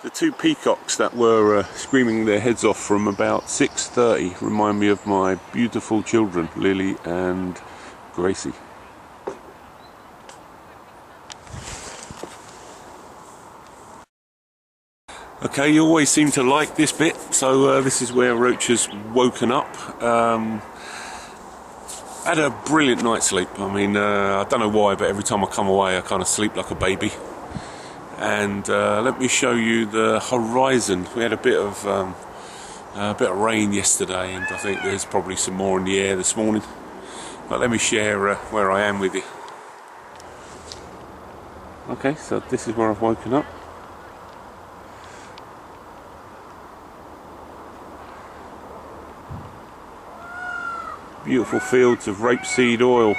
The two peacocks that were screaming their heads off from about 6:30 remind me of my beautiful children, Lily and Gracie. Okay, you always seem to like this bit, so this is where Roach has woken up. Had a brilliant night's sleep. I mean, I don't know why, but every time I come away I kind of sleep like a baby. And let me show you the horizon. We had a bit of rain yesterday, and I think there's probably some more in the air this morning. But let me share where I am with you. Okay, so this is where I've woken up. Beautiful fields of rapeseed oil.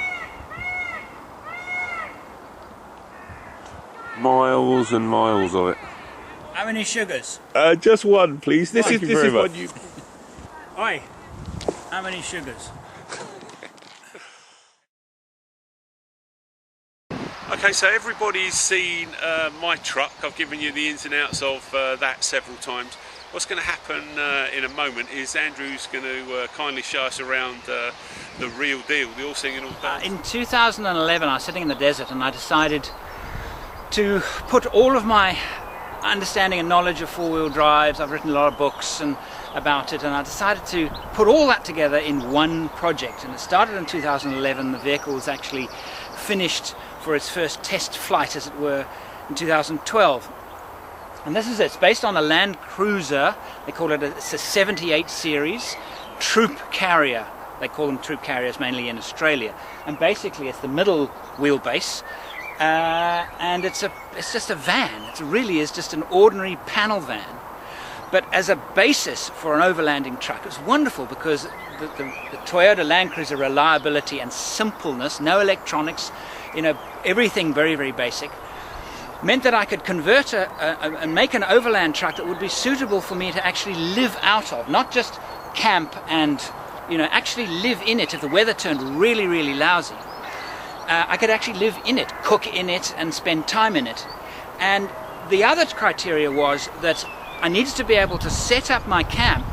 Miles and miles of it. How many sugars? Just one, please. This is what you. Oi, how many sugars? Okay, so everybody's seen my truck. I've given you the ins and outs of that several times. What's going to happen in a moment is Andrew's going to kindly show us around the real deal, the all singing all dancing. In 2011 I was sitting in the desert and I decided to put all of my understanding and knowledge of four-wheel drives. I've written a lot of books about it, and I decided to put all that together in one project. And it started in 2011. The vehicle was actually finished for its first test flight, as it were, in 2012. And this is it. It's based on a Land Cruiser. They call it it's a 78 series troop carrier. They call them troop carriers mainly in Australia. And basically it's the middle wheelbase. And it's just a van. It really is just an ordinary panel van. But as a basis for an overlanding truck, it's wonderful because the Toyota Land Cruiser reliability and simpleness, no electronics, you know, everything very, very basic, meant that I could convert and make an overland truck that would be suitable for me to actually live out of, not just camp and, you know, actually live in it if the weather turned really, really lousy. I could actually live in it, cook in it, and spend time in it. And the other criteria was that I needed to be able to set up my camp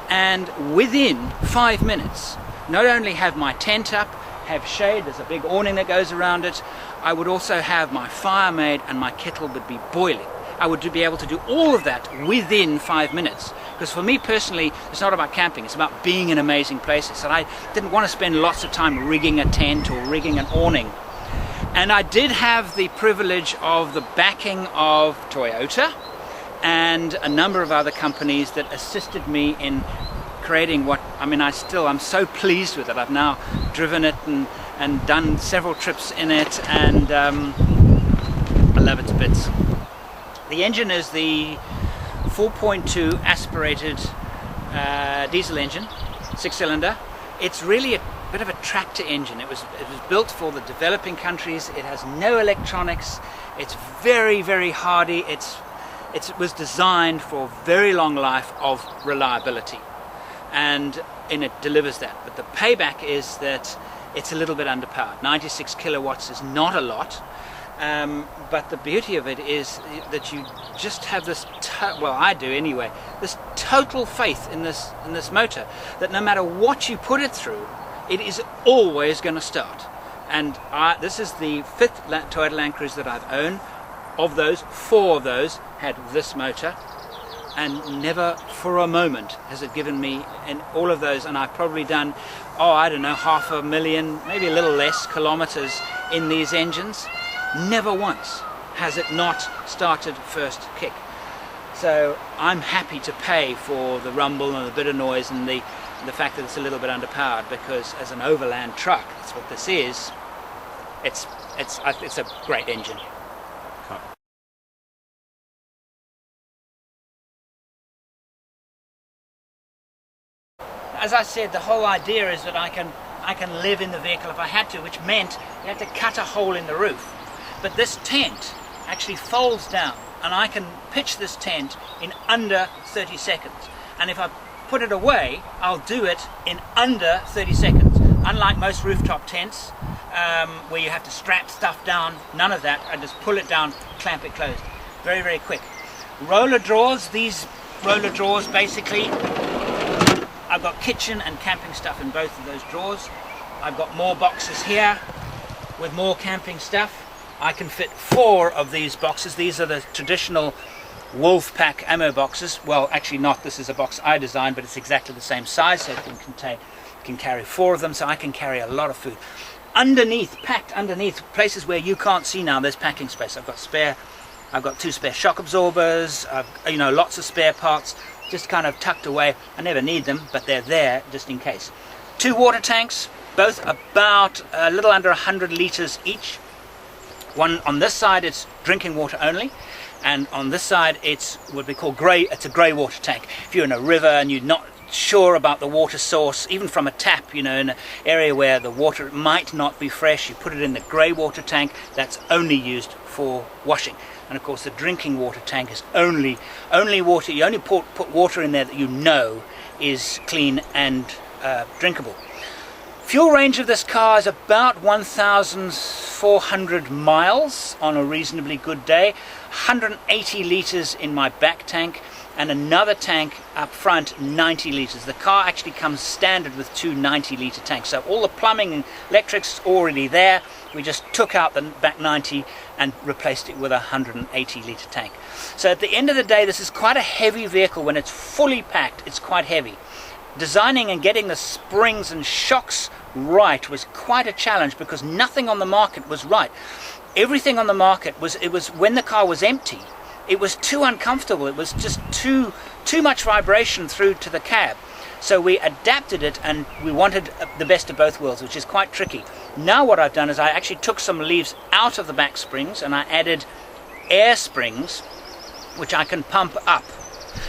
and within 5 minutes not only have my tent up, have shade, there's a big awning that goes around it, I would also have my fire made and my kettle would be boiling. I would be able to do all of that within 5 minutes. Because for me personally, it's not about camping, it's about being in amazing places. And I didn't want to spend lots of time rigging a tent or rigging an awning. And I did have the privilege of the backing of Toyota and a number of other companies that assisted me in creating what, I mean, I'm so pleased with it. I've now driven it and done several trips in it, and I love it to bits. The engine is the 4.2 aspirated diesel engine, 6-cylinder. It's really a bit of a tractor engine. It was built for the developing countries. It has no electronics. It's very, very hardy. It was designed for a very long life of reliability, and it delivers that. But the payback is that it's a little bit underpowered. 96 kilowatts is not a lot. But the beauty of it is that you just have this, well, I do anyway, this total faith in this motor, that no matter what you put it through, it is always going to start. And this is the 5th Toyota Land Cruiser that I've owned. Of those, 4 of those had this motor, and never for a moment has it given me, in all of those, and I've probably done, I don't know, 500,000, maybe a little less, kilometers in these engines. Never once has it not started first kick. So I'm happy to pay for the rumble and the bit of noise and the fact that it's a little bit underpowered, because as an overland truck, that's what this is. It's a great engine. As I said, the whole idea is that I can live in the vehicle if I had to, which meant you had to cut a hole in the roof. But this tent actually folds down, and I can pitch this tent in under 30 seconds. And if I put it away, I'll do it in under 30 seconds. Unlike most rooftop tents, where you have to strap stuff down, none of that. I just pull it down, clamp it closed. Very, very quick. roller drawers. These roller drawers, basically, I've got kitchen and camping stuff in both of those drawers. I've got more boxes here with more camping stuff. I can fit 4 of these boxes. These are the traditional wolf pack ammo boxes. Well, actually not. This is a box I designed, but it's exactly the same size, so it can carry 4 of them, so I can carry a lot of food. Underneath, packed underneath, places where you can't see now, there's packing space. I've got 2 spare shock absorbers, lots of spare parts, just kind of tucked away. I never need them, but they're there just in case. 2 water tanks, both about a little under 100 liters each. One on this side, it's drinking water only, and on this side it's what we call grey. It's a grey water tank. If you're in a river and you're not sure about the water source, even from a tap, in an area where the water might not be fresh, you put it in the grey water tank. That's only used for washing. And of course the drinking water tank is only water. You only put water in there that you know is clean and drinkable. Fuel range of this car is about 1,400 miles on a reasonably good day. 180 litres in my back tank, and another tank up front, 90 litres. The car actually comes standard with 2 90-litre tanks, so all the plumbing and electrics already there. We just took out the back 90 and replaced it with a 180-litre tank. So at the end of the day, this is quite a heavy vehicle. When it's fully packed, it's quite heavy. Designing and getting the springs and shocks right was quite a challenge, because nothing on the market was right. Everything on the market was when the car was empty, it was too uncomfortable. It was just too much vibration through to the cab. So we adapted it, and we wanted the best of both worlds, which is quite tricky. Now what I've done is I actually took some leaves out of the back springs and I added air springs, which I can pump up.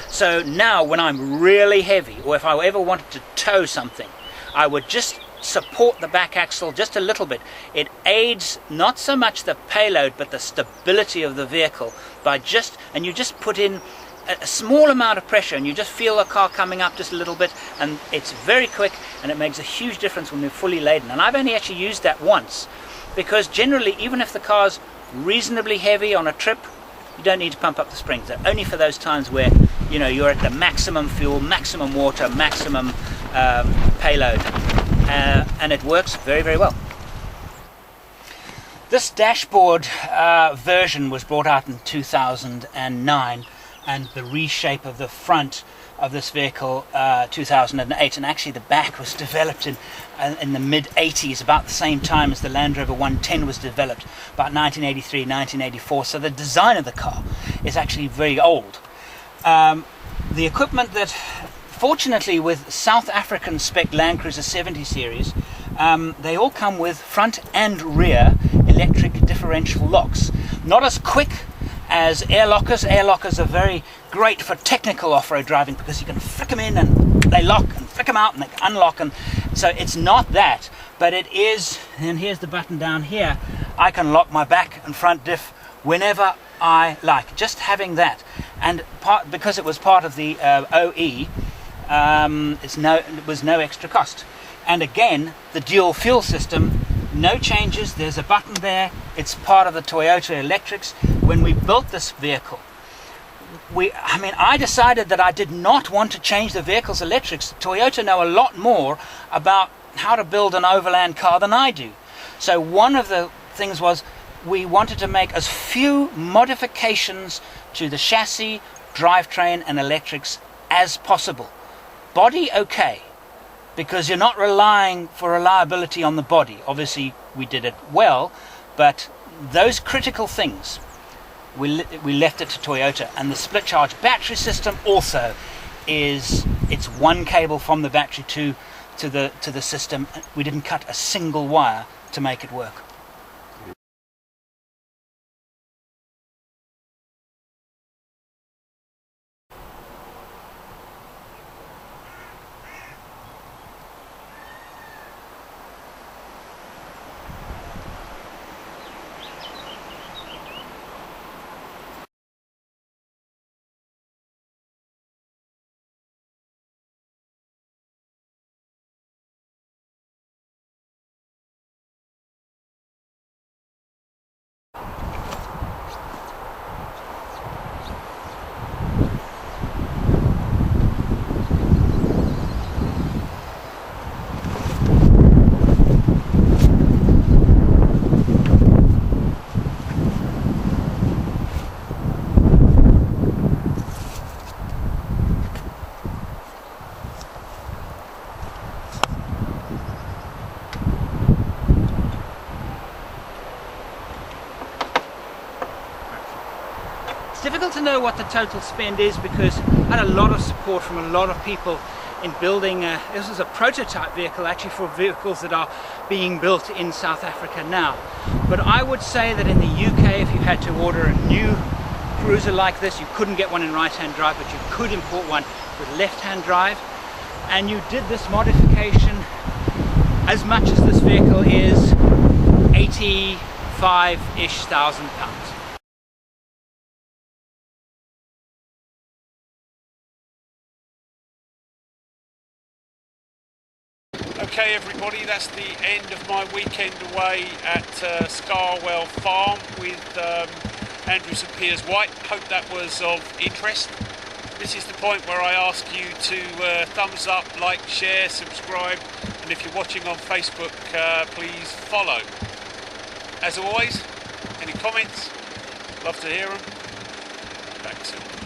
So now when I'm really heavy, or if I ever wanted to tow something, I would just support the back axle just a little bit. It aids not so much the payload but the stability of the vehicle and you just put in a small amount of pressure and you just feel the car coming up just a little bit, and it's very quick and it makes a huge difference when we're fully laden. And I've only actually used that once, because generally, even if the car's reasonably heavy on a trip, you don't need to pump up the springs. They're only for those times where you're at the maximum fuel, maximum water, maximum payload, and it works very, very well. This dashboard version was brought out in 2009, and the reshape of the front of this vehicle 2008, and actually the back was developed in the mid-80s, about the same time as the Land Rover 110 was developed, about 1983, 1984. So the design of the car is actually very old. The equipment that, fortunately, with South African spec Land Cruiser 70 series, they all come with front and rear electric differential locks. Not as quick as air lockers. Air lockers are very great for technical off-road driving, because you can flick them in and they lock, and flick them out and they unlock, and so it's not that, but it is. And here's the button down here. I can lock my back and front diff whenever I like. Just having that, and because it was part of the OE, it was no extra cost. And again, the dual fuel system, no changes. There's a button there. It's part of the Toyota electrics. When we built this vehicle, I decided that I did not want to change the vehicle's electrics. Toyota know a lot more about how to build an Overland car than I do. So one of the things was we wanted to make as few modifications to the chassis, drivetrain and electrics as possible. Body, okay, because you're not relying for reliability on the body. Obviously we did it well, but those critical things we left it to Toyota. And the split charge battery system also it's one cable from the battery to the system. We didn't cut a single wire to make it work. to know what the total spend is, because I had a lot of support from a lot of people in building. This is a prototype vehicle actually for vehicles that are being built in South Africa now. But I would say that in the UK, if you had to order a new cruiser like this, you couldn't get one in right-hand drive, but you could import one with left-hand drive, and you did this modification as much as this vehicle is 85-ish thousand pounds. Okay everybody, that's the end of my weekend away at Scarwell Farm with Andrew St Piers White. Hope that was of interest. This is the point where I ask you to thumbs up, like, share, subscribe, and if you're watching on Facebook, please follow. As always, any comments? Love to hear them. Back soon.